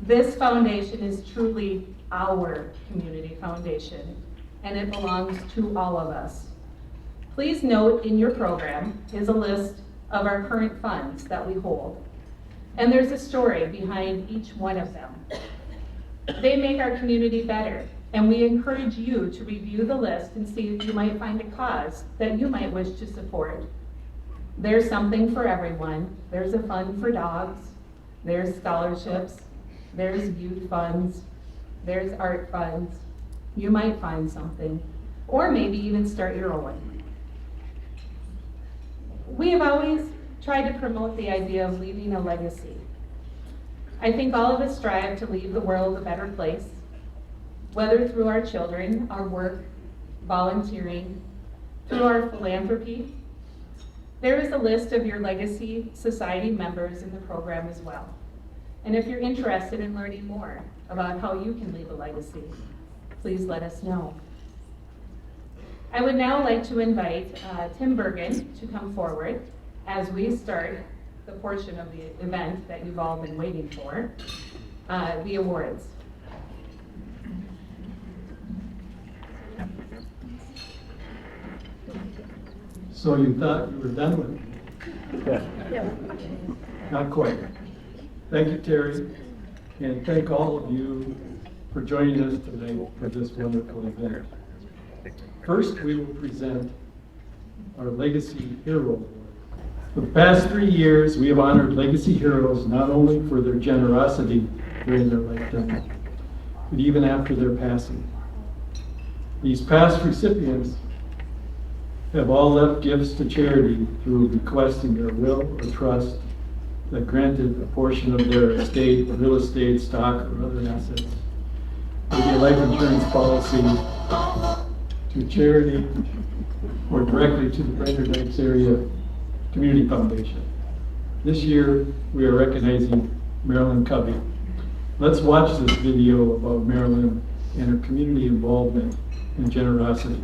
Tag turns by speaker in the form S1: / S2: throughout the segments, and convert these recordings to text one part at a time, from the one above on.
S1: This foundation is truly our community foundation, and it belongs to all of us. Please note in your program is a list of our current funds that we hold, and there's a story behind each one of them. They make our community better, and we encourage you to review the list and see if you might find a cause that you might wish to support. There's something for everyone. There's a fund for dogs, there's scholarships, there's youth funds, there's art funds. You might find something, or maybe even start your own. We have always tried to promote the idea of leaving a legacy. I think all of us strive to leave the world a better place, whether through our children, our work, volunteering, through our philanthropy. There is a list of your Legacy Society members in the program as well. And if you're interested in learning more about how you can leave a legacy, please let us know. I would now like to invite Tim Bergen to come forward as we start the portion of the event that you've all been waiting for, the awards.
S2: So you thought you were done with it?
S3: Yeah.
S2: Not quite. Thank you, Terry, and thank all of you for joining us today for this wonderful event. First, we will present our Legacy Hero Award. For the past 3 years, we have honored legacy heroes not only for their generosity during their lifetime, but even after their passing. These past recipients have all left gifts to charity through requesting their will or trust that granted a portion of their estate, real estate, stock, or other assets, maybe a life insurance policy, to charity, or directly to the Brainerd Lakes Area Community Foundation. This year, we are recognizing Marilyn Covey. Let's watch this video about Marilyn and her community involvement and generosity.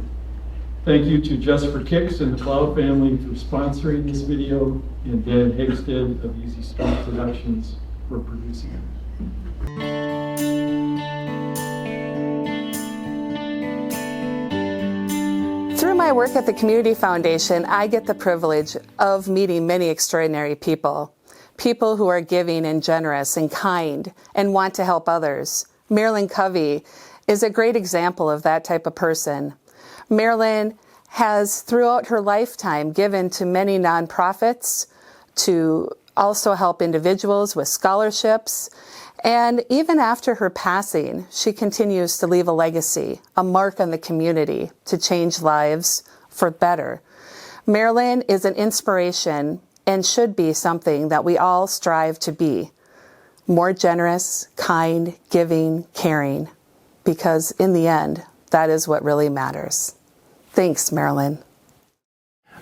S2: Thank you to Just for Kicks and the Cloud family for sponsoring this video, and Dan Hagstead of Easy Stone Productions for producing it.
S3: Through my work at the Community Foundation, I get the privilege of meeting many extraordinary people. People who are giving and generous and kind and want to help others. Marilyn Covey is a great example of that type of person. Marilyn has, throughout her lifetime, given to many nonprofits to also help individuals with scholarships. And even after her passing, she continues to leave a legacy, a mark on the community to change lives for better. Marilyn is an inspiration and should be something that we all strive to be. More generous, kind, giving, caring, because in the end, that is what really matters. Thanks, Marilyn.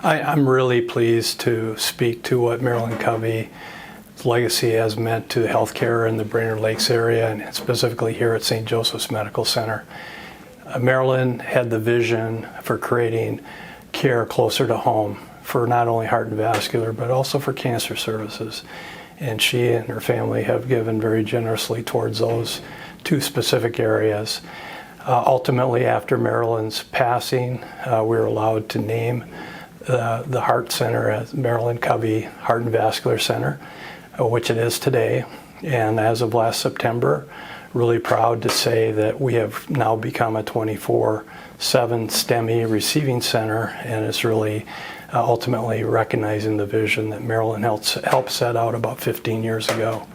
S4: I'm really pleased to speak to what Marilyn Covey's legacy has meant to healthcare in the Brainerd Lakes area, and specifically here at St. Joseph's Medical Center. Marilyn had the vision for creating care closer to home for not only heart and vascular, but also for cancer services. And she and her family have given very generously towards those two specific areas. Ultimately, after Marilyn's passing, we were allowed to name the Heart Center as Marilyn Covey Heart and Vascular Center, which it is today. And as of last September, really proud to say that we have now become a 24/7 STEMI receiving center, and it's really ultimately recognizing the vision that Marilyn helped set out about 15 years ago.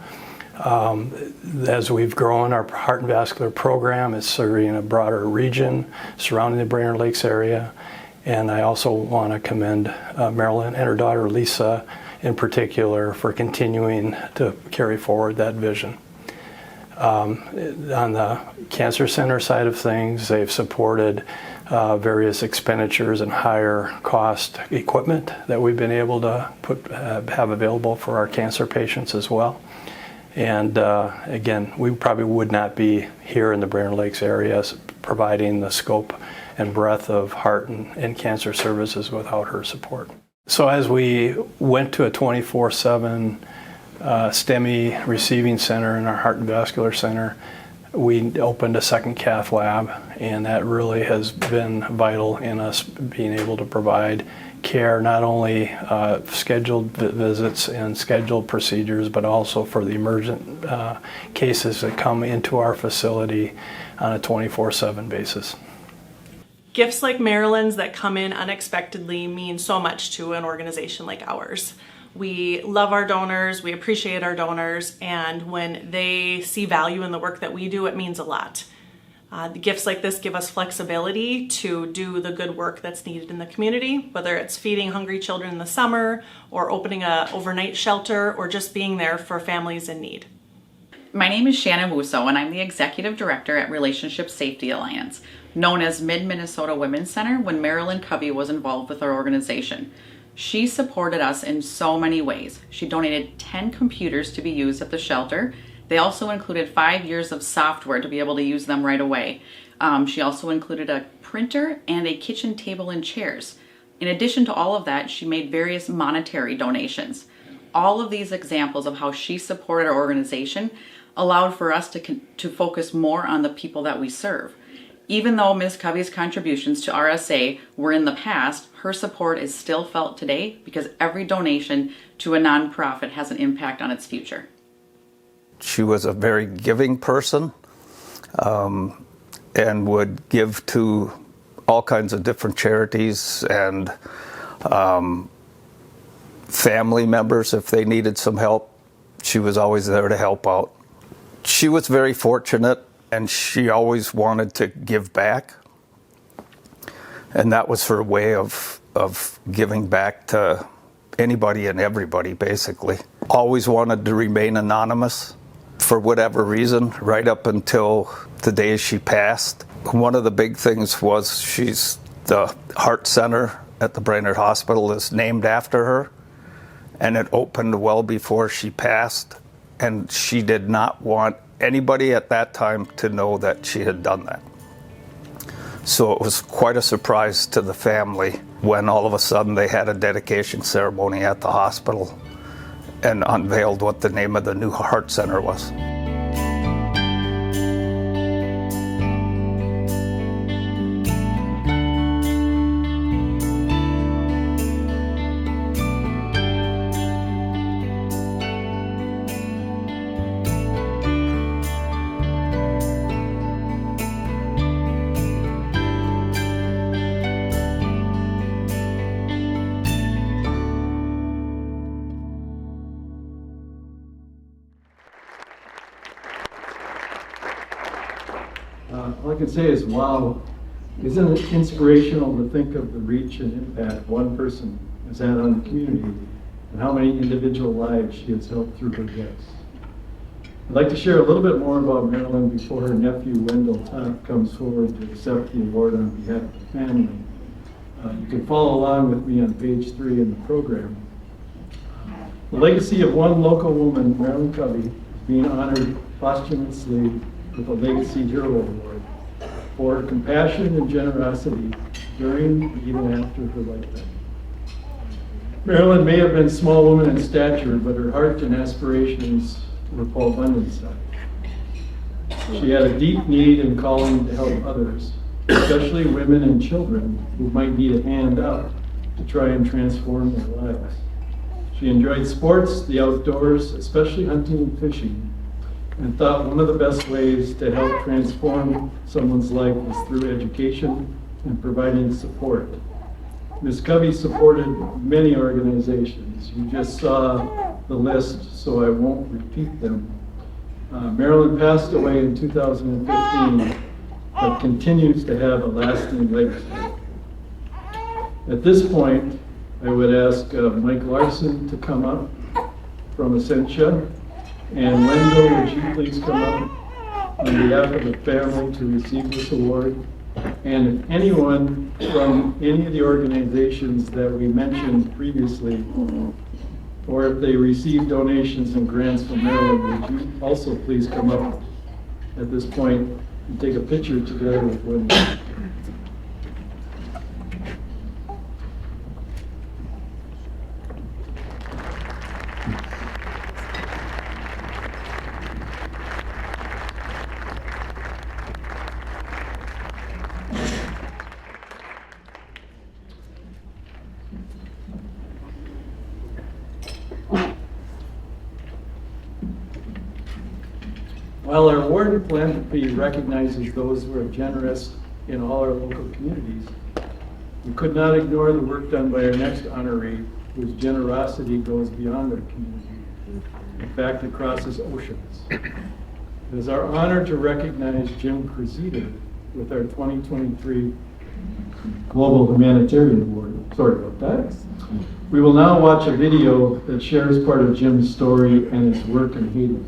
S4: As we've grown, our heart and vascular program is serving a broader region surrounding the Brainerd Lakes area. And I also want to commend Marilyn and her daughter Lisa in particular for continuing to carry forward that vision. On the Cancer Center side of things, they've supported various expenditures and higher cost equipment that we've been able to have available for our cancer patients as well. And again, we probably would not be here in the Brainerd Lakes area providing the scope and breadth of heart and cancer services without her support. So as we went to a 24/7 STEMI Receiving Center and our Heart and Vascular Center, we opened a second cath lab, and that really has been vital in us being able to provide care, not only scheduled visits and scheduled procedures, but also for the emergent cases that come into our facility on a 24/7 basis.
S5: Gifts like Marilyn's that come in unexpectedly mean so much to an organization like ours. We love our donors, we appreciate our donors, and when they see value in the work that we do, it means a lot. The gifts like this give us flexibility to do the good work that's needed in the community, whether it's feeding hungry children in the summer, or opening an overnight shelter, or just being there for families in need.
S6: My name is Shannon Wusso, and I'm the Executive Director at Relationship Safety Alliance, known as Mid-Minnesota Women's Center when Marilyn Covey was involved with our organization. She supported us in so many ways. She donated 10 computers to be used at the shelter. They also included 5 years of software to be able to use them right away. She also included a printer and a kitchen table and chairs. In addition to all of that, she made various monetary donations. All of these examples of how she supported our organization allowed for us to focus more on the people that we serve. Even though Ms. Covey's contributions to RSA were in the past, her support is still felt today because every donation to a nonprofit has an impact on its future.
S7: She was a very giving person and would give to all kinds of different charities and family members if they needed some help. She was always there to help out. She was very fortunate, and she always wanted to give back. And that was her way of giving back to anybody and everybody, basically. Always wanted to remain anonymous for whatever reason, right up until the day she passed. One of the big things was the heart center at the Brainerd Hospital is named after her, and it opened well before she passed, and she did not want anybody at that time to know that she had done that. So it was quite a surprise to the family when all of a sudden they had a dedication ceremony at the hospital and unveiled what the name of the new heart center was.
S2: All I can say is, wow, isn't it inspirational to think of the reach and impact one person has had on the community and how many individual lives she has helped through her gifts. I'd like to share a little bit more about Marilyn before her nephew Wendell Todd comes forward to accept the award on behalf of the family. You can follow along with me on page 3 in the program. The legacy of one local woman, Marilyn Covey, is being honored posthumously with a Legacy Hero Award for her compassion and generosity during and even after her lifetime. Marilyn may have been a small woman in stature, but her heart and aspirations were Paul Bunyan's size. She had a deep need and calling to help others, especially women and children who might need a hand up to try and transform their lives. She enjoyed sports, the outdoors, especially hunting and fishing, and thought one of the best ways to help transform someone's life was through education and providing support. Ms. Covey supported many organizations. You just saw the list, so I won't repeat them. Marilyn passed away in 2015, but continues to have a lasting legacy. At this point, I would ask Mike Larson to come up from Essentia. And Wendell, would you please come up on behalf of the family to receive this award? And if anyone from any of the organizations that we mentioned previously, or if they receive donations and grants from Maryland, would you also please come up at this point and take a picture together with Wendell? While our award in philanthropy recognizes those who are generous in all our local communities, we could not ignore the work done by our next honoree, whose generosity goes beyond our community. In fact, it crosses oceans. It is our honor to recognize Jim Cruzita with our 2023 Global Humanitarian Award. Sorry about that. We will now watch a video that shares part of Jim's story and his work in Haiti.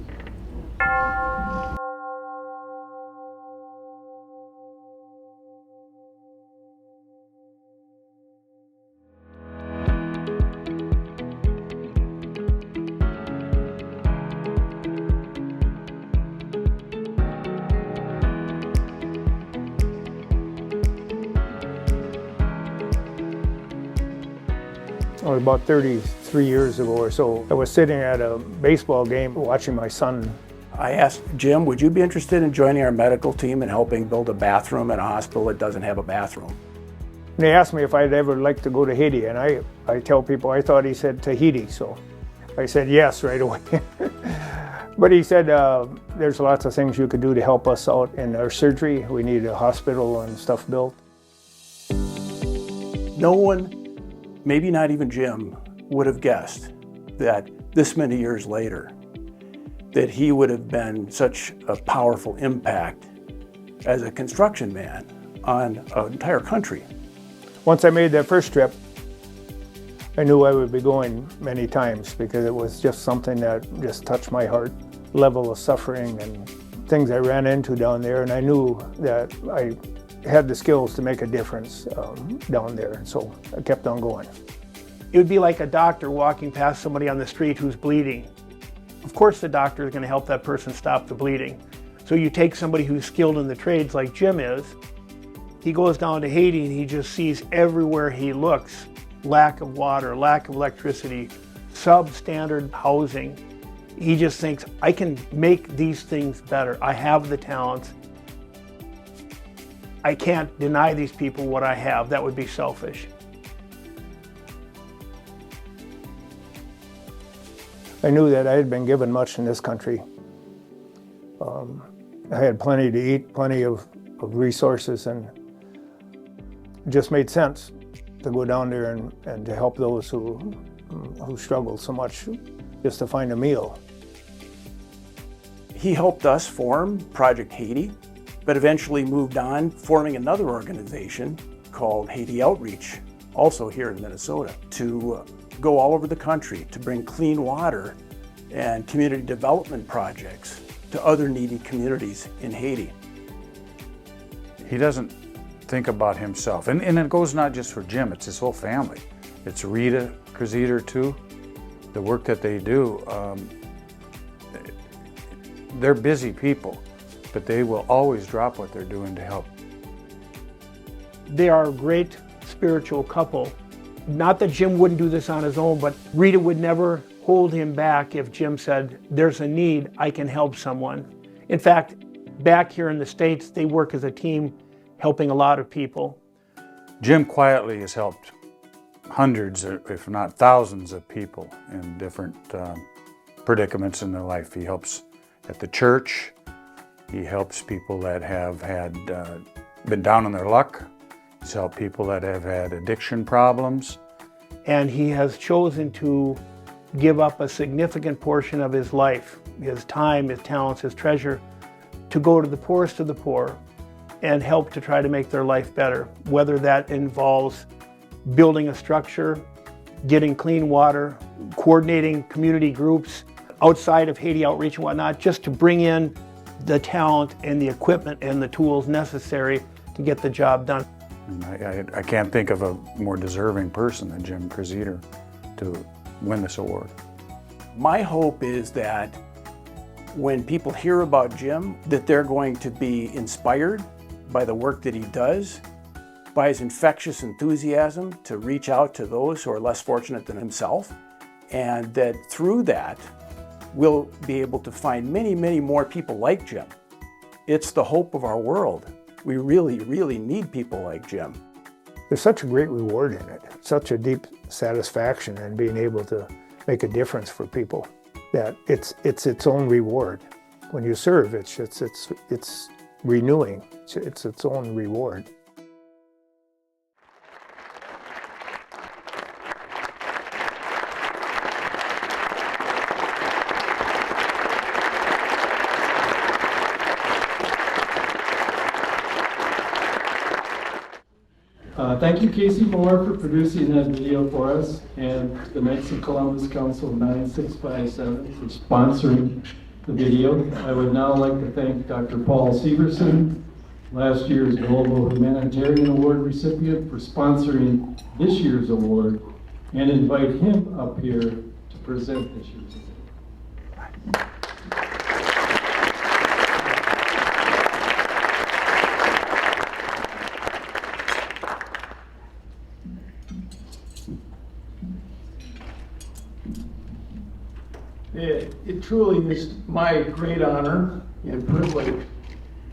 S8: Oh, about 33 years ago or so, I was sitting at a baseball game watching my son.
S9: I asked Jim, would you be interested in joining our medical team and helping build a bathroom at a hospital that doesn't have a bathroom?
S8: And they asked me if I'd ever like to go to Haiti, and I tell people I thought he said Tahiti, so I said yes right away. But he said there's lots of things you could do to help us out in our surgery. We need a hospital and stuff built.
S9: No one, maybe not even Jim, would have guessed that this many years later, that he would have been such a powerful impact as a construction man on an entire country.
S8: Once I made that first trip, I knew I would be going many times because it was just something that just touched my heart. Level of suffering and things I ran into down there, and I knew that I had the skills to make a difference down there, and so I kept on going.
S10: It would be like a doctor walking past somebody on the street who's bleeding. Of course the doctor is going to help that person stop the bleeding. So you take somebody who's skilled in the trades like Jim is, he goes down to Haiti and he just sees everywhere he looks, lack of water, lack of electricity, substandard housing. He just thinks, I can make these things better. I have the talents. I can't deny these people what I have. That would be selfish.
S8: I knew that I had been given much in this country. I had plenty to eat, plenty of resources, and it just made sense to go down there and to help those who struggled so much just to find a meal.
S9: He helped us form Project Haiti, but eventually moved on, forming another organization called Haiti Outreach, also here in Minnesota, to go all over the country to bring clean water and community development projects to other needy communities in Haiti.
S11: He doesn't think about himself, and it goes not just for Jim, it's his whole family. It's Rita Cruzita too, the work that they do. They're busy people, but they will always drop what they're doing to help.
S10: They are a great spiritual couple. Not that Jim wouldn't do this on his own, but Rita would never hold him back if Jim said, there's a need, I can help someone. In fact, back here in the States, they work as a team helping a lot of people.
S11: Jim quietly has helped hundreds, if not thousands of people in different predicaments in their life. He helps at the church. He helps people that have had been down on their luck. He's helped people that have had addiction problems.
S10: And he has chosen to give up a significant portion of his life, his time, his talents, his treasure, to go to the poorest of the poor and help to try to make their life better, whether that involves building a structure, getting clean water, coordinating community groups outside of Haiti Outreach and whatnot, just to bring in the talent and the equipment and the tools necessary to get the job done.
S11: I can't think of a more deserving person than Jim Cruzita to win this award.
S9: My hope is that when people hear about Jim, that they're going to be inspired by the work that he does, by his infectious enthusiasm to reach out to those who are less fortunate than himself, and that through that, we'll be able to find many, many more people like Jim. It's the hope of our world. We really, really need people like Jim.
S8: There's such a great reward in it, such a deep satisfaction in being able to make a difference for people, that it's its own reward. when you serve, it's renewing. It's its own reward.
S2: Thank you, Casey Moore, for producing that video for us, and the Knights of Columbus Council 9657 for sponsoring the video. I would now like to thank Dr. Paul Severson, last year's Global Humanitarian Award recipient, for sponsoring this year's award, and invite him up here to present this year's award.
S9: It truly is my great honor and privilege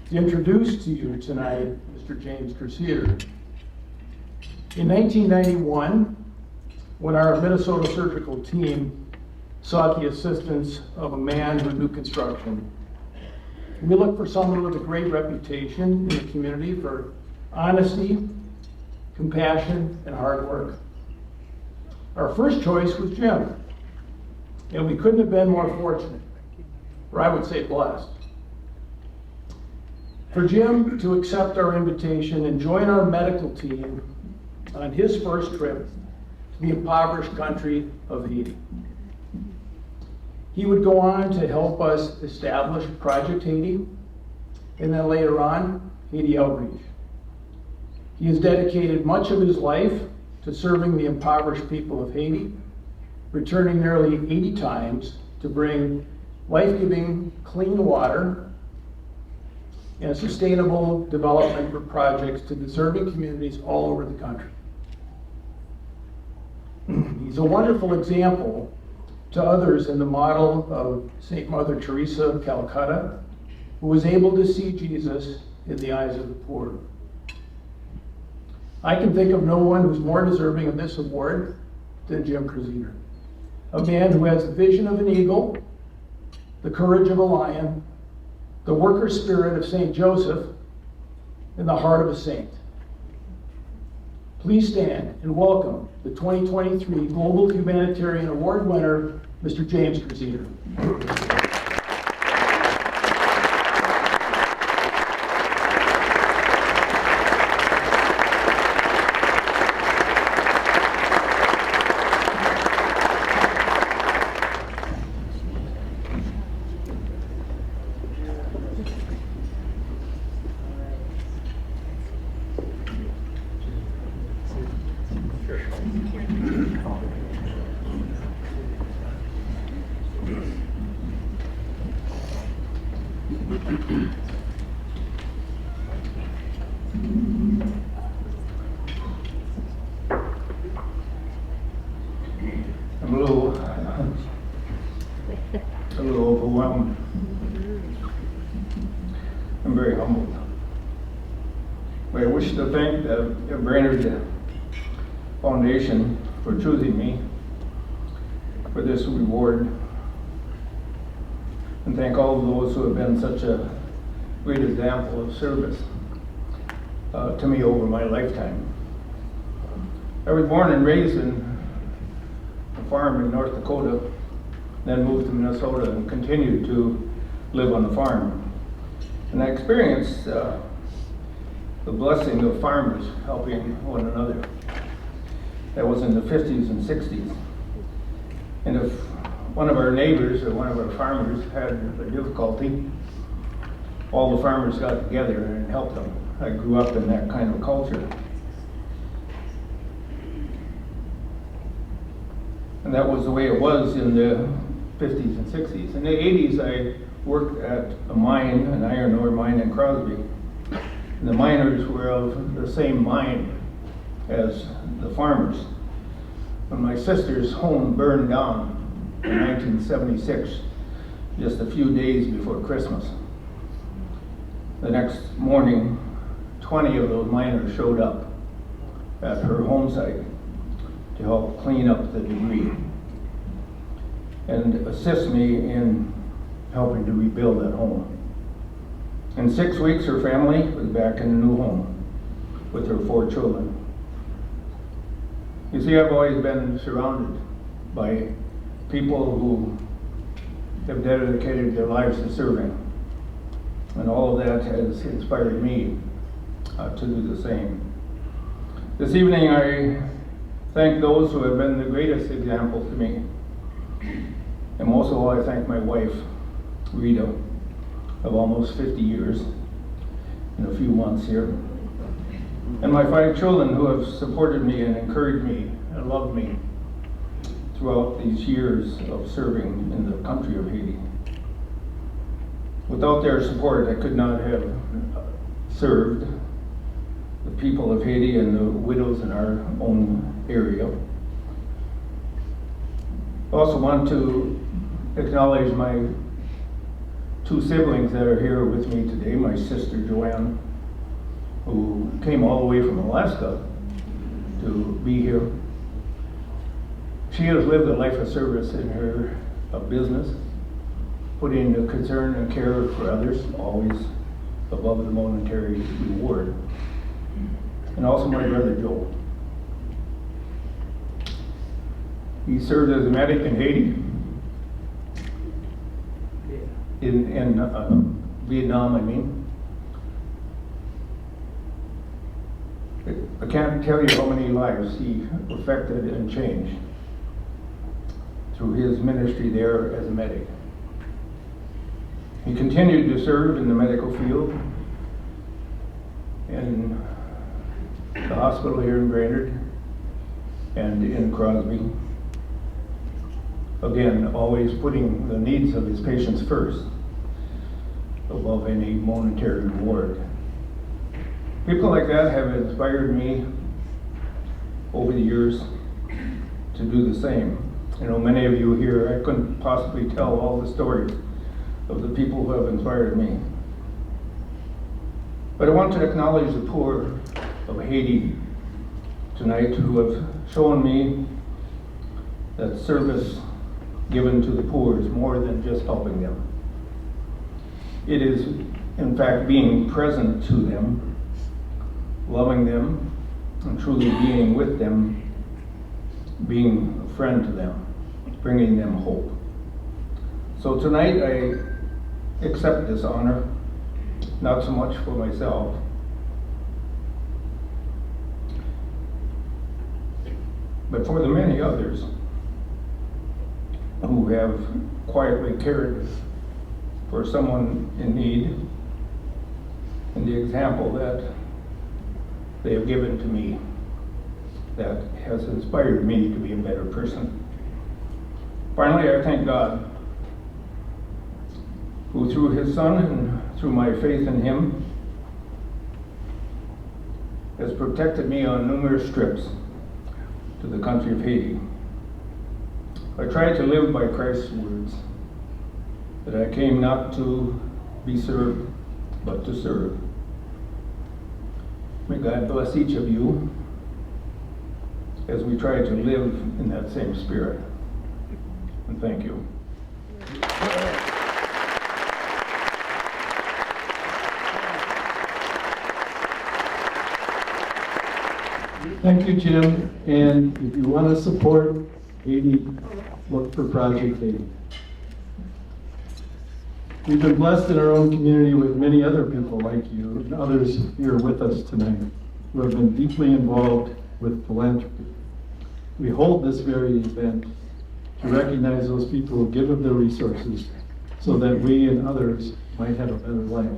S9: to introduce to you tonight Mr. James Crusader. In 1991, when our Minnesota surgical team sought the assistance of a man who knew construction, we looked for someone with a great reputation in the community for honesty, compassion, and hard work. Our first choice was Jim. And we couldn't have been more fortunate, or I would say blessed, for Jim to accept our invitation and join our medical team on his first trip to the impoverished country of Haiti. He would go on to help us establish Project Haiti, and then later on, Haiti Outreach. He has dedicated much of his life to serving the impoverished people of Haiti, returning nearly 80 times to bring life-giving clean water and sustainable development for projects to deserving communities all over the country. He's a wonderful example to others in the model of St. Mother Teresa of Calcutta, who was able to see Jesus in the eyes of the poor. I can think of no one who's more deserving of this award than Jim Crusader. A man who has the vision of an eagle, the courage of a lion, the worker spirit of St. Joseph, and the heart of a saint. Please stand and welcome the 2023 Global Humanitarian Award winner, Mr. James Crusader.
S12: I'm a little overwhelmed. I'm very humbled. But I wish to thank the Brainerd Foundation for choosing me for this reward, and thank all of those who have been such a great example of service to me over my lifetime. I was born and raised in a farm in North Dakota, then moved to Minnesota and continued to live on the farm. And I experienced the blessing of farmers helping one another. That was in the 50s and 60s. And if one of our neighbors or one of our farmers had a difficulty, all the farmers got together and helped them. I grew up in that kind of culture. And that was the way it was in the 50s and 60s. In the 80s, I worked at a mine, an iron ore mine in Crosby. And the miners were of the same mind as the farmers. When my sister's home burned down in 1976, just a few days before Christmas, the next morning, 20 of those miners showed up at her home site to help clean up the debris and assist me in helping to rebuild that home. In 6 weeks, her family was back in a new home with her 4 children. You see, I've always been surrounded by people who have dedicated their lives to serving. And all of that has inspired me to do the same. This evening, I thank those who have been the greatest example to me. And most of all, I thank my wife, Rita, of almost 50 years in a few months here. And my 5 children who have supported me and encouraged me and loved me throughout these years of serving in the country of Haiti. Without their support, I could not have served the people of Haiti and the widows in our own area. I also want to acknowledge my 2 siblings that are here with me today, my sister Joanne, who came all the way from Alaska to be here. She has lived a life of service in her business, putting the concern and care for others always above the monetary reward. And also my brother Joe. He served as a medic in Haiti, in Vietnam, I mean. I can't tell you how many lives he affected and changed through his ministry there as a medic. He continued to serve in the medical field in the hospital here in Brainerd and in Crosby. Again, always putting the needs of his patients first above any monetary reward. People like that have inspired me over the years to do the same. You know, many of you here, I couldn't possibly tell all the stories of the people who have inspired me. But I want to acknowledge the poor of Haiti tonight who have shown me that service given to the poor is more than just helping them. It is, in fact, being present to them, loving them, and truly being with them, being a friend to them, bringing them hope. So tonight I accept this honor, not so much for myself, but for the many others who have quietly cared for someone in need, and the example that they have given to me that has inspired me to be a better person. Finally, I thank God, who through his Son and through my faith in him has protected me on numerous trips to the country of Haiti. I try to live by Christ's words, that I came not to be served, but to serve. May God bless each of you as we try to live in that same spirit. And thank you.
S2: Thank you, Jim. And if you want to support Haiti, look for Project Haiti. We've been blessed in our own community with many other people like you and others here with us tonight who have been deeply involved with philanthropy. We hold this very event to recognize those people who give of their resources so that we and others might have a better life.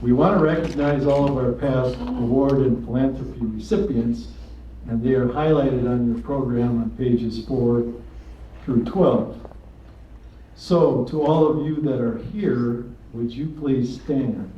S2: We want to recognize all of our past award and philanthropy recipients, and they are highlighted on your program on pages 4 through 12. So, to all of you that are here, would you please stand?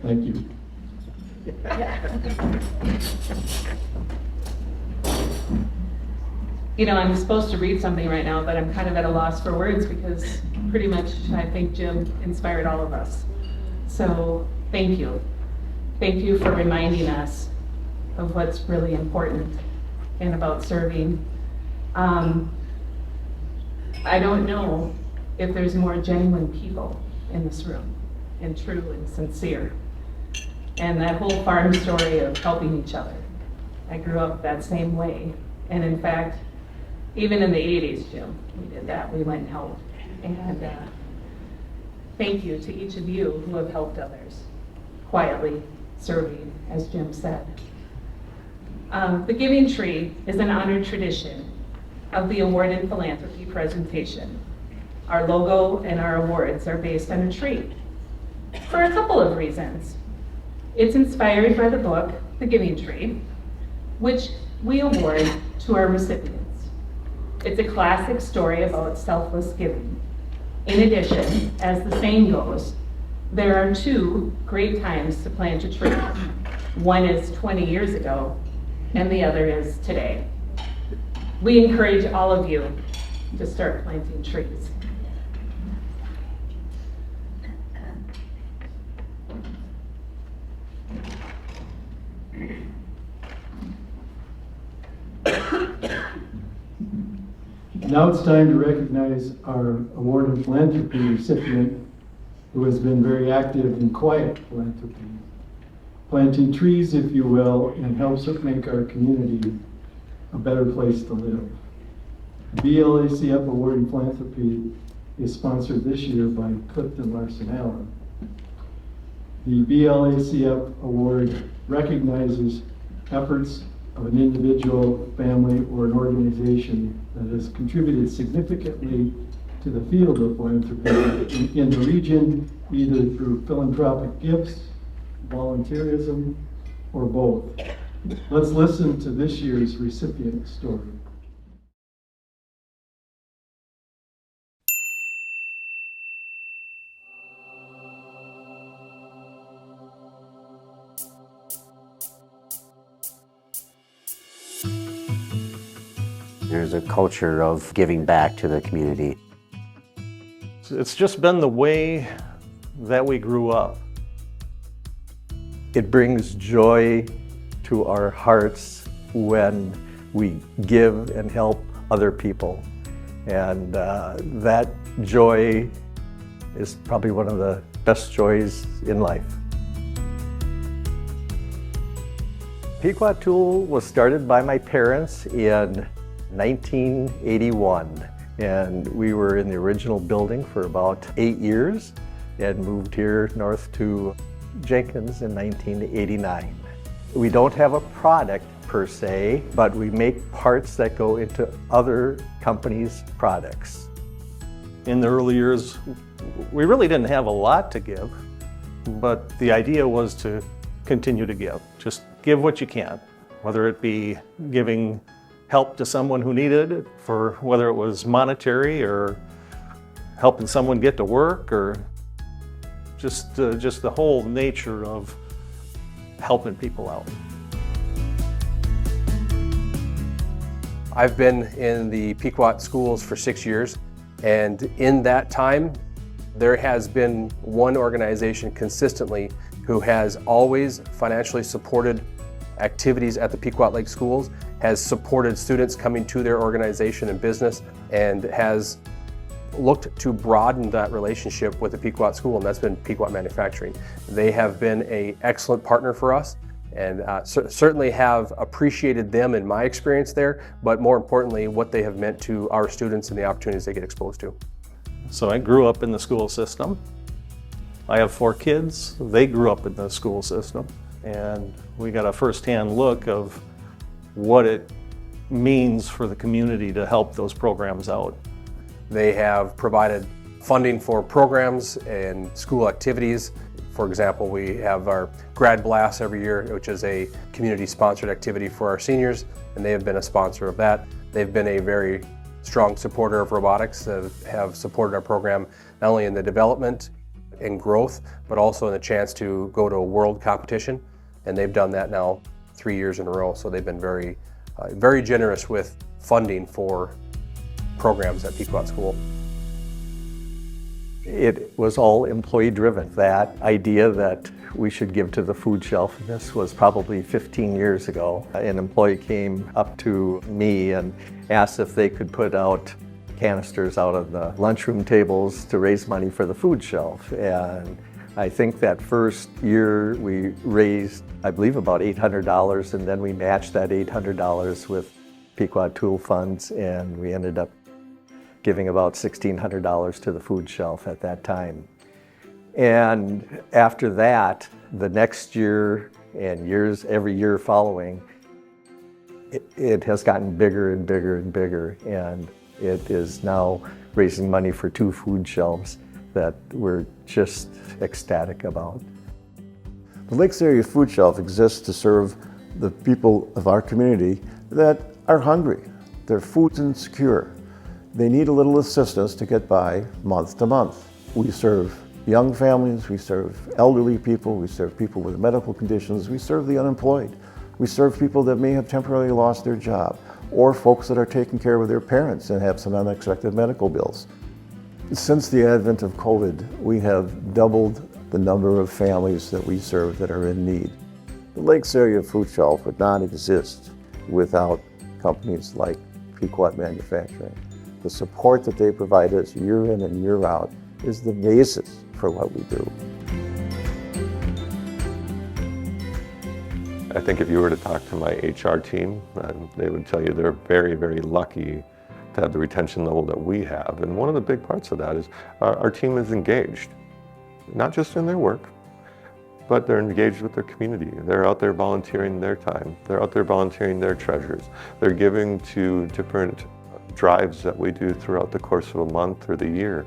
S2: Thank you.
S1: I'm supposed to read something right now, but I'm kind of at a loss for words because pretty much I think Jim inspired all of us. So thank you. Thank you for reminding us of what's really important and about serving. I don't know if there's more genuine people in this room and true and sincere. And that whole farm story of helping each other. I grew up that same way. And in fact, even in the 80s, Jim, we did that. We went and helped. And thank you to each of you who have helped others, quietly serving, as Jim said. The Giving Tree is an honored tradition of the Award in Philanthropy presentation. Our logo and our awards are based on a tree for a couple of reasons. It's inspired by the book, The Giving Tree, which we award to our recipients. It's a classic story about selfless giving. In addition, as the saying goes, there are two great times to plant a tree. One is 20 years ago, and the other is today. We encourage all of you to start planting trees.
S2: Now it's time to recognize our Award in Philanthropy recipient who has been very active in quiet philanthropy, planting trees, if you will, and helps make our community a better place to live. The BLACF Award in Philanthropy is sponsored this year by Clifton Larson Allen. The BLACF Award recognizes efforts of an individual, family, or an organization that has contributed significantly to the field of philanthropy in the region, either through philanthropic gifts, volunteerism, or both. Let's listen to this year's recipient story.
S13: There's a culture of giving back to the community.
S14: It's just been the way that we grew up.
S15: It brings joy to our hearts when we give and help other people. And that joy is probably one of the best joys in life. Pequot Tool was started by my parents in 1981, and we were in the original building for about 8 years and moved here north to Jenkins in 1989. We don't have a product per se, but we make parts that go into other companies' products.
S14: In the early years, we really didn't have a lot to give, but the idea was to continue to give. Just give what you can, whether it be giving help to someone who needed it, for whether it was monetary or helping someone get to work, or just the whole nature of helping people out.
S16: I've been in the Pequot schools for 6 years, and in that time, there has been one organization consistently who has always financially supported activities at the Pequot Lake schools, has supported students coming to their organization and business, and has looked to broaden that relationship with the Pequot school, and that's been Pequot Manufacturing. They have been an excellent partner for us, and certainly have appreciated them in my experience there, but more importantly, what they have meant to our students and the opportunities they get exposed to.
S14: So I grew up in the school system. I have 4 kids. They grew up in the school system, and we got a first-hand look of what it means for the community to help those programs out.
S16: They have provided funding for programs and school activities. For example, we have our Grad Blast every year, which is a community-sponsored activity for our seniors, and they have been a sponsor of that. They've been a very strong supporter of robotics, have supported our program not only in the development and growth, but also in the chance to go to a world competition, and they've done that now 3 years in a row. So they've been very generous with funding for programs at Pequot School.
S15: It was all employee driven. That idea that we should give to the food shelf, this was probably 15 years ago. An employee came up to me and asked if they could put out canisters out of the lunchroom tables to raise money for the food shelf. And I think that first year we raised, I believe, about $800, and then we matched that $800 with Pequot Tool funds, and we ended up giving about $1,600 to the food shelf at that time. And after that, the next year and years, every year following, it has gotten bigger and bigger and bigger, and it is now raising money for 2 food shelves that we're just ecstatic about.
S17: The Lakes Area Food Shelf exists to serve the people of our community that are hungry. They're food insecure. They need a little assistance to get by month to month. We serve young families, we serve elderly people, we serve people with medical conditions, we serve the unemployed. We serve people that may have temporarily lost their job, or folks that are taking care of their parents and have some unexpected medical bills. Since the advent of COVID, we have doubled the number of families that we serve that are in need. The Lakes Area Food Shelf would not exist without companies like Pequot Manufacturing. The support that they provide us year in and year out is the basis for what we do.
S18: I think if you were to talk to my HR team, they would tell you they're very, very lucky to have the retention level that we have. And one of the big parts of that is our team is engaged, not just in their work, but they're engaged with their community. They're out there volunteering their time. They're out there volunteering their treasures. They're giving to different drives that we do throughout the course of a month or the year.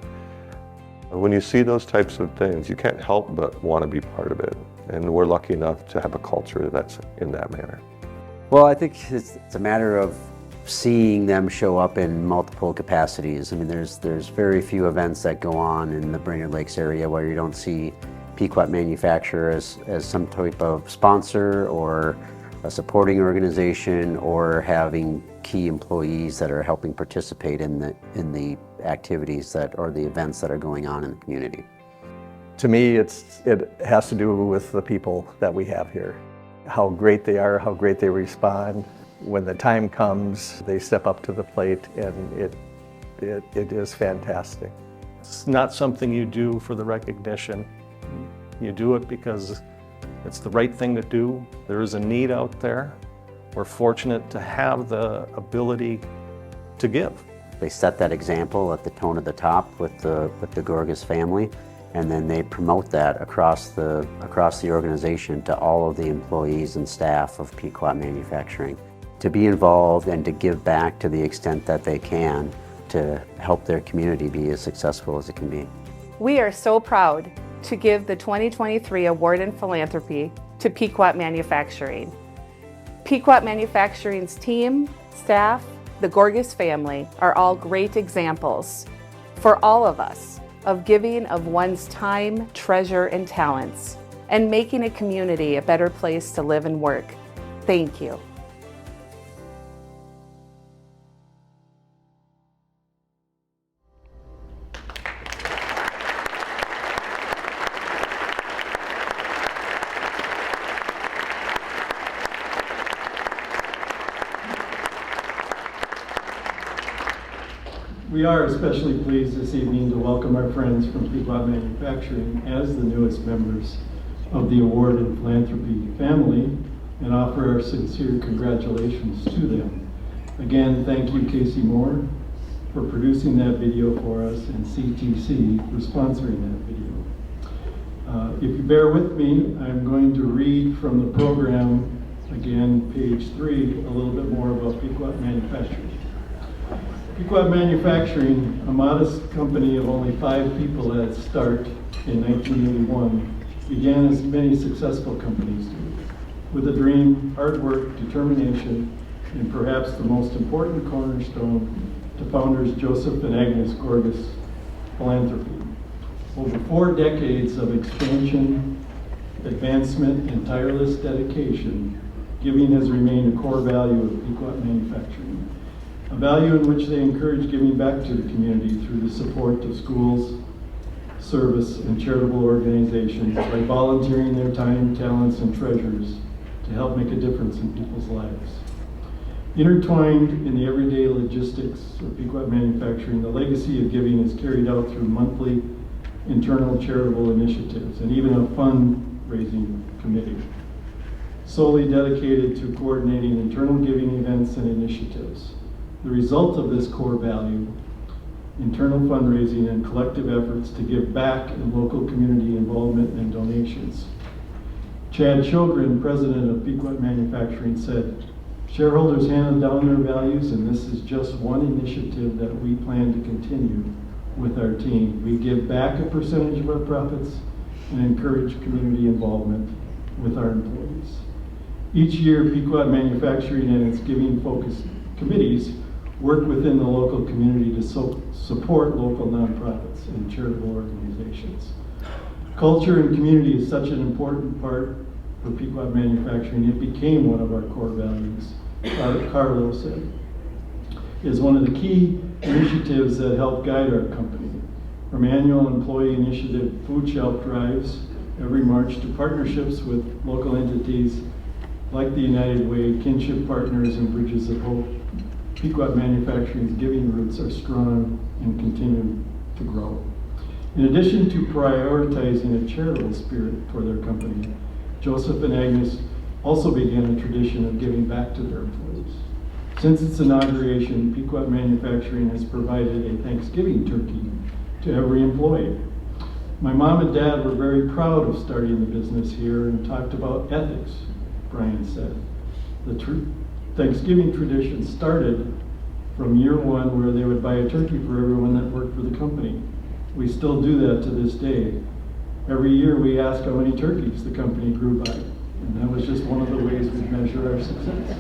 S18: When you see those types of things, you can't help but want to be part of it. And we're lucky enough to have a culture that's in that manner.
S13: Well, I think it's a matter of seeing them show up in multiple capacities. I mean, there's very few events that go on in the Brainerd Lakes area where you don't see Pequot Manufacturer as some type of sponsor or a supporting organization, or having key employees that are helping participate in the activities that, or the events that are going on in the community.
S15: To me, it has to do with the people that we have here. How great they are, how great they respond. When the time comes, they step up to the plate, and it is fantastic.
S14: It's not something you do for the recognition. You do it because it's the right thing to do. There is a need out there. We're fortunate to have the ability to give.
S13: They set that example at the tone at the top with the Gorgas family, and then they promote that across the organization to all of the employees and staff of Pequot Manufacturing. To be involved and to give back to the extent that they can to help their community be as successful as it can be.
S3: We are so proud to give the 2023 Award in Philanthropy to Pequot Manufacturing. Pequot Manufacturing's team, staff, the Gorgas family are all great examples for all of us of giving of one's time, treasure, and talents, and making a community a better place to live and work. Thank you.
S2: We are especially pleased this evening to welcome our friends from Pequot Manufacturing as the newest members of the Award in Philanthropy family, and offer our sincere congratulations to them. Again, thank you, Casey Moore, for producing that video for us, and CTC for sponsoring that video. If you bear with me, I'm going to read from the program, again, page 3, a little bit more about Pequot Manufacturing. Pequot Manufacturing, a modest company of only 5 people at its start in 1981, began as many successful companies do, with a dream, hard work, determination, and perhaps the most important cornerstone to founders Joseph and Agnes Gorgas, philanthropy. Over 4 decades of expansion, advancement, and tireless dedication, giving has remained a core value of Pequot Manufacturing. a value in which they encourage giving back to the community through the support of schools, service, and charitable organizations by volunteering their time, talents, and treasures to help make a difference in people's lives. Intertwined in the everyday logistics of Pequot manufacturing, the legacy of giving is carried out through monthly internal charitable initiatives and even a fundraising committee solely dedicated to coordinating internal giving events and initiatives. The result of this core value, internal fundraising and collective efforts to give back in local community involvement and donations. Chad Sjogren, president of Pequot Manufacturing, said, "Shareholders handed down their values, and this is just one initiative that we plan to continue with our team. We give back a percentage of our profits and encourage community involvement with our employees." Each year, Pequot Manufacturing and its giving-focused committees work within the local community to support local nonprofits and charitable organizations. Culture and community is such an important part for Pequot Manufacturing. It became one of our core values. Carlo said, is one of the key initiatives that help guide our company. From annual employee initiative food shelf drives every March to partnerships with local entities like the United Way, Kinship Partners, and Bridges of Hope, Pequot Manufacturing's giving roots are strong and continue to grow. In addition to prioritizing a charitable spirit for their company, Joseph and Agnes also began a tradition of giving back to their employees. Since its inauguration, Pequot Manufacturing has provided a Thanksgiving turkey to every employee. My mom and dad were very proud of starting the business here and talked about ethics, Brian said. The Thanksgiving tradition started from year one, where they would buy a turkey for everyone that worked for the company. We still do that to this day. Every year we ask how many turkeys the company grew by, and that was just one of the ways we measure our success.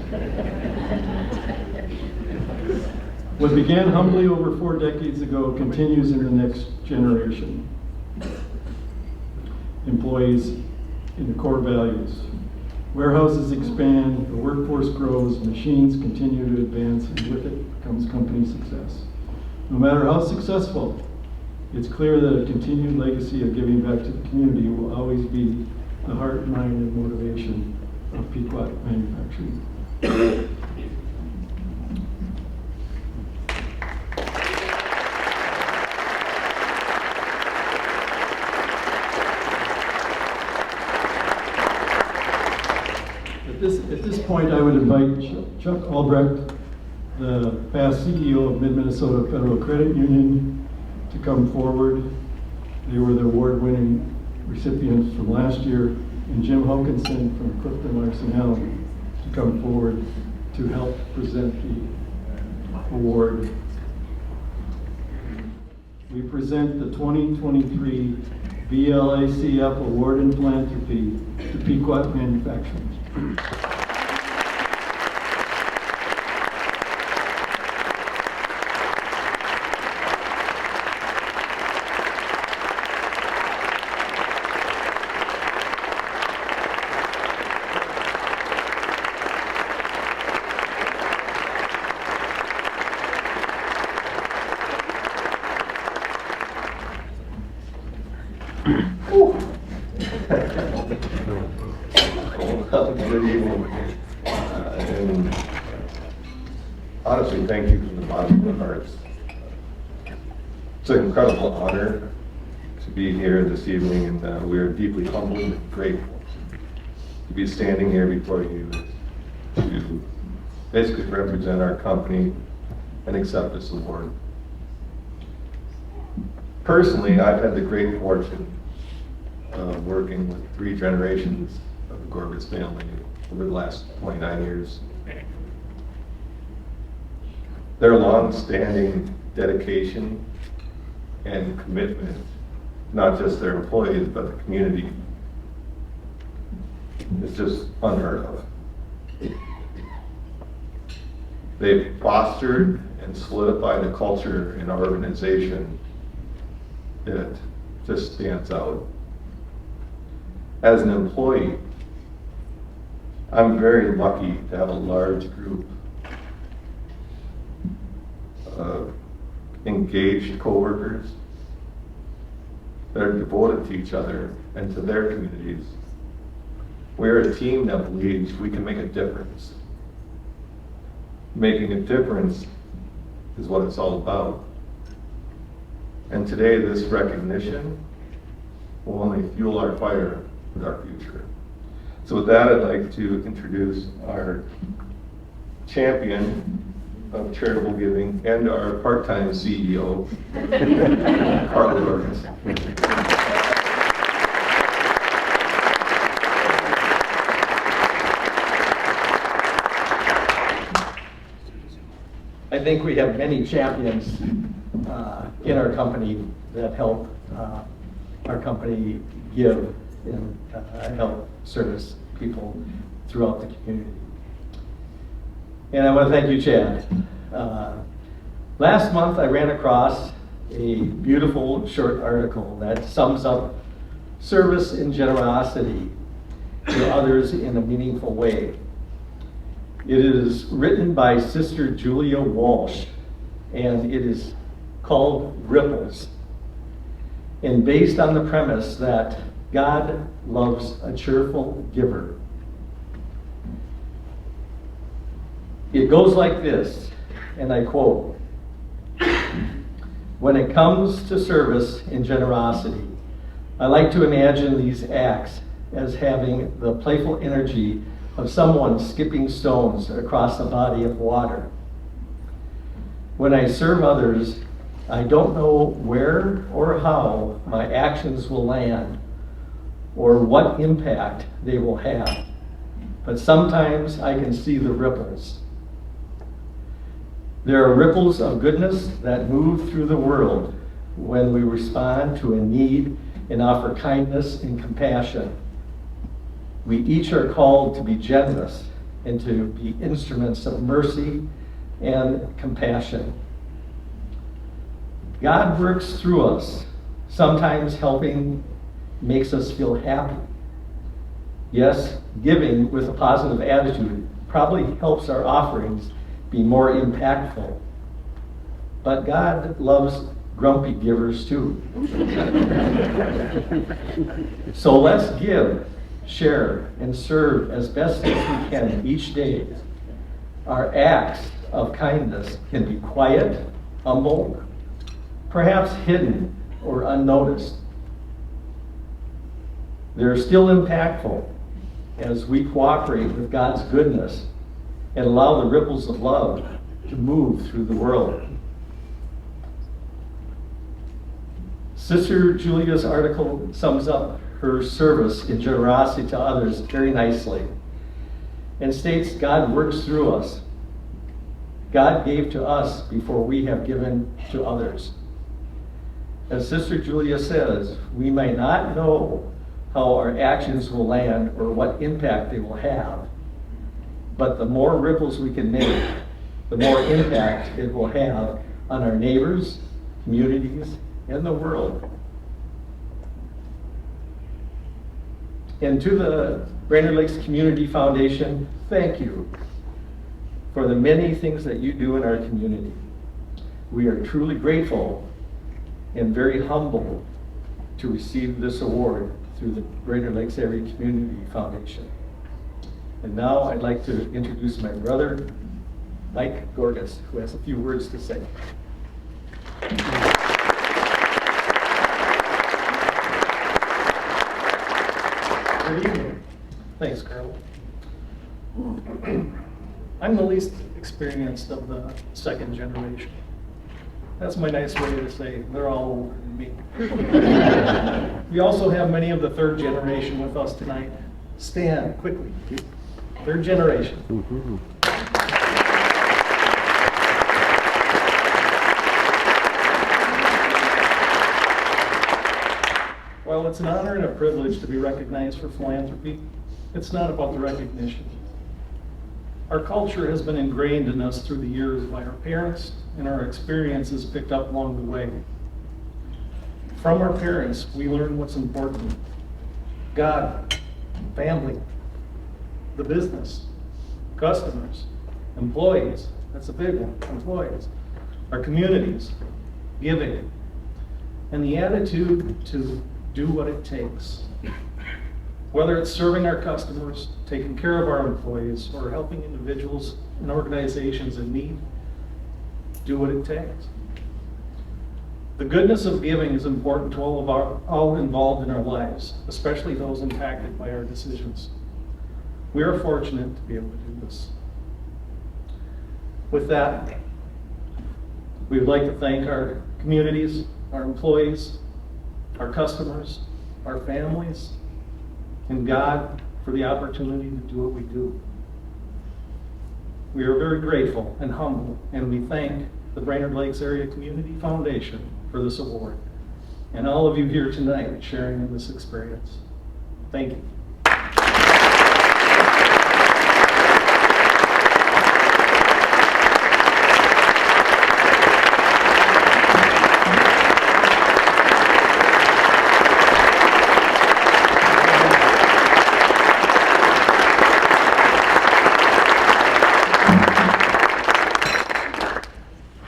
S2: What began humbly over 4 decades ago continues in the next generation. Employees in the core values. Warehouses expand, the workforce grows, machines continue to advance, and with it comes company success. No matter how successful, it's clear that a continued legacy of giving back to the community will always be the heart, mind, and motivation of Pequot Manufacturing. At this point, I would invite Chuck Albrecht, the past CEO of Mid-Minnesota Federal Credit Union, to come forward. They were the award-winning recipients from last year, and Jim Hokinson from Clifton Larson to come forward to help present the award. We present the 2023 BLACF Award in Philanthropy to Pequot Manufacturing.
S18: Good evening. And honestly, thank you from the bottom of our hearts. It's an incredible honor to be here this evening, and we are deeply humbled and grateful to be standing here before you to basically represent our company and accept this award. Personally, I've had the great fortune of working with 3 generations of the Gorbis family over the last 29 years. Their long-standing dedication and commitment, not just their employees, but the community, is just unheard of. They've fostered and solidified a culture in our organization that just stands out. As an employee, I'm very lucky to have a large group of engaged coworkers that are devoted to each other and to their communities. We're a team that believes we can make a difference. Making a difference is what it's all about. And today, this recognition will only fuel our fire with our future. So with that, I'd like to introduce our champion of charitable giving and our part-time CEO, Carla Dorcas.
S2: I think we have many champions in our company that help our company give and help service people throughout the community. And I want to thank you, Chad. Last month I ran across a beautiful short article that sums up service and generosity to others in a meaningful way. It is written by Sister Julia Walsh, and it is called Ripples, and based on the premise that God loves a cheerful giver. It goes like this, and I quote, "When it comes to service and generosity, I like to imagine these acts as having the playful energy of someone skipping stones across a body of water. When I serve others, I don't know where or how my actions will land or what impact they will have, but sometimes I can see the ripples. There are ripples of goodness that move through the world when we respond to a need and offer kindness and compassion. We each are called to be generous and to be instruments of mercy and compassion. God works through us, sometimes helping makes us feel happy. Yes, giving with a positive attitude probably helps our offerings be more impactful. But God loves grumpy givers too. So let's give, share, and serve as best as we can each day. Our acts of kindness can be quiet, humble, perhaps hidden or unnoticed. They're still impactful as we cooperate with God's goodness and allow the ripples of love to move through the world. Sister Julia's article sums up her service and generosity to others very nicely and states God works through us. God gave to us before we have given to others. As Sister Julia says, we may not know how our actions will land or what impact they will have, but the more ripples we can make, the more impact it will have on our neighbors, communities, and the world. And to the Brainerd Lakes Community Foundation, thank you for the many things that you do in our community. We are truly grateful and very humbled to receive this award through the Brainerd Lakes Area Community Foundation. And now I'd like to introduce my brother, Mike Gorgas, who has a few words to say. Good evening. Thanks, Carl. I'm the least experienced of the second generation. That's my nice way to say they're all older than me. We also have many of the third generation with us tonight. Stand quickly. Third generation. While it's an honor and a privilege to be recognized for philanthropy, it's not about the recognition. Our culture has been ingrained in us through the years by our parents and our experiences picked up along the way. From our parents, we learn what's important. God, family, the business, customers, employees. That's a big one, employees. our communities, giving, and the attitude to do what it takes. Whether it's serving our customers, taking care of our employees, or helping individuals and organizations in need, do what it takes. The goodness of giving is important to all involved in our lives, especially those impacted by our decisions. We are fortunate to be able to do this. With that, we would like to thank our communities, our employees, our customers, our families, and God for the opportunity to do what we do. We are very grateful and humble, and we thank the Brainerd Lakes Area Community Foundation for this award, and all of you here tonight sharing in this experience. Thank you.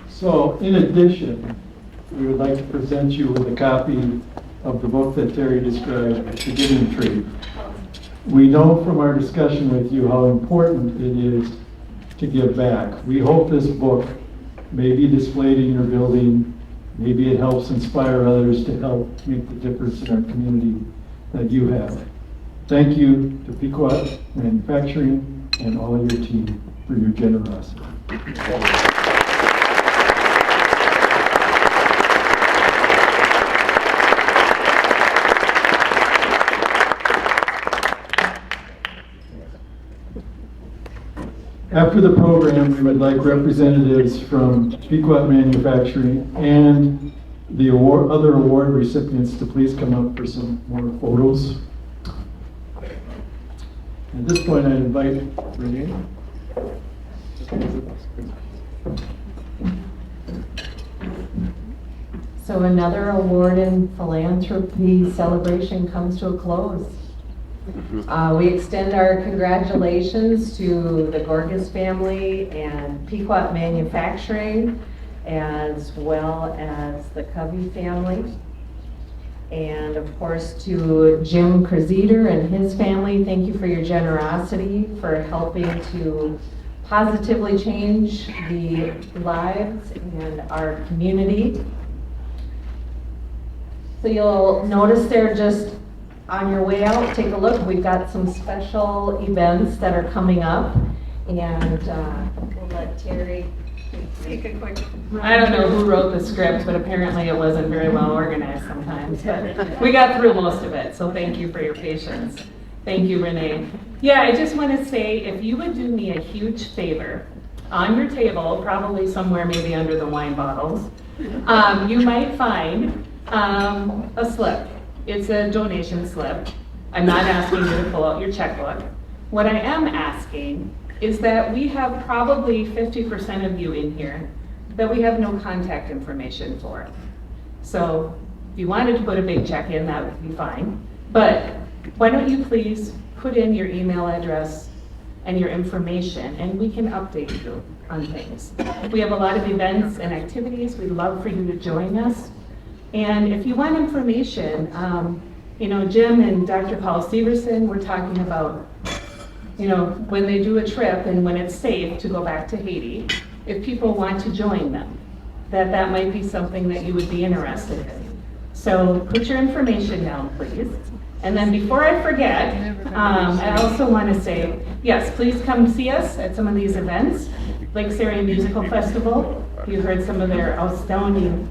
S2: So, in addition, we would like to present you with a copy of the book that Terry described, The Giving Tree. We know from our discussion with you how important it is to give back. We hope this book may be displayed in your building. Maybe it helps inspire others to help make the difference in our community that you have. Thank you to Pequot Manufacturing and all your team for your generosity. After the program, we would like representatives from Pequot Manufacturing and the other award recipients to please come up for some more photos. At this point, I invite Renee.
S1: So another award in philanthropy celebration comes to a close. We extend our congratulations to the Gorgas family and Pequot Manufacturing, as well as the Covey family. And of course to Jim Krazeder and his family, thank you for your generosity for helping to positively change the lives and our community. So you'll notice there, just on your way out, take a look. We've got some special events that are coming up, and we'll let Terry take a quick. I don't know who wrote the script, but apparently it wasn't very well organized sometimes. But we got through most of it, so thank you for your patience. Thank you, Renee. Yeah, I just want to say, if you would do me a huge favor, on your table, probably somewhere maybe under the wine bottles, you might find a slip. It's a donation slip. I'm not asking you to pull out your checkbook. What I am asking is that we have probably 50% of you in here that we have no contact information for. So if you wanted to put a big check in, that would be fine. But why don't you please put in your email address and your information, and we can update you on things. We have a lot of events and activities. We'd love for you to join us. And if you want information, you know, Jim and Dr. Paul Severson were talking about, you know, when they do a trip and when it's safe to go back to Haiti, if people want to join them, that might be something that you would be interested in. So put your information down, please. And then before I forget, I also want to say, yes, please come see us at some of these events. Lakes Area Musical Festival, you heard some of their astounding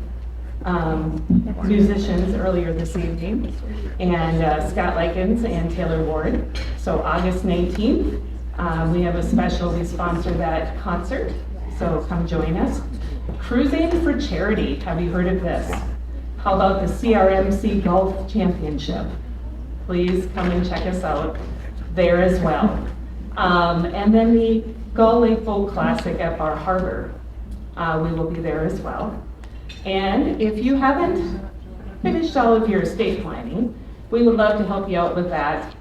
S1: musicians earlier this evening, and Scott Likens and Taylor Ward. So August 19th, we have a special, we sponsor that concert, so come join us. Cruising for Charity, have you heard of this? How about the CRMC Golf Championship? Please come and check us out there as well. And then the Gull Lake Boat Classic at Bar Harbor, we will be there as well. And if you haven't finished all of your estate planning, we would love to help you out with that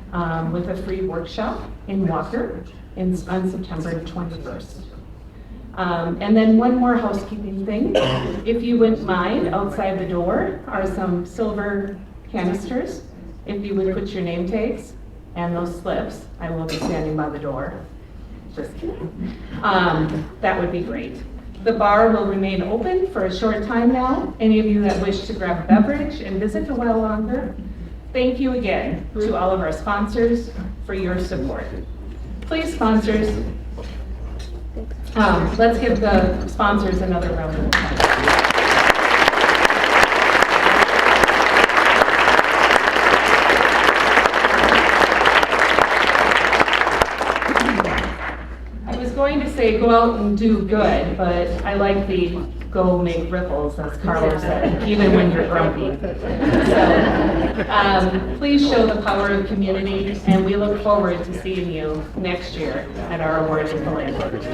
S1: with a free workshop in Walker on September 21st. And then one more housekeeping thing. If you wouldn't mind, outside the door are some silver canisters. If you would put your name tags and those slips, I will be standing by the door. Just kidding. That would be great. The bar will remain open for a short time now. Any of you that wish to grab a beverage and visit a while longer, thank you again to all of our sponsors for your support. Please, sponsors, let's give the sponsors another round of applause. I was going to say go out and do good, but I like the go make ripples, as Carla said, even when you're grumpy. So, please show the power of community, and we look forward to seeing you next year at our award in Philanthropy.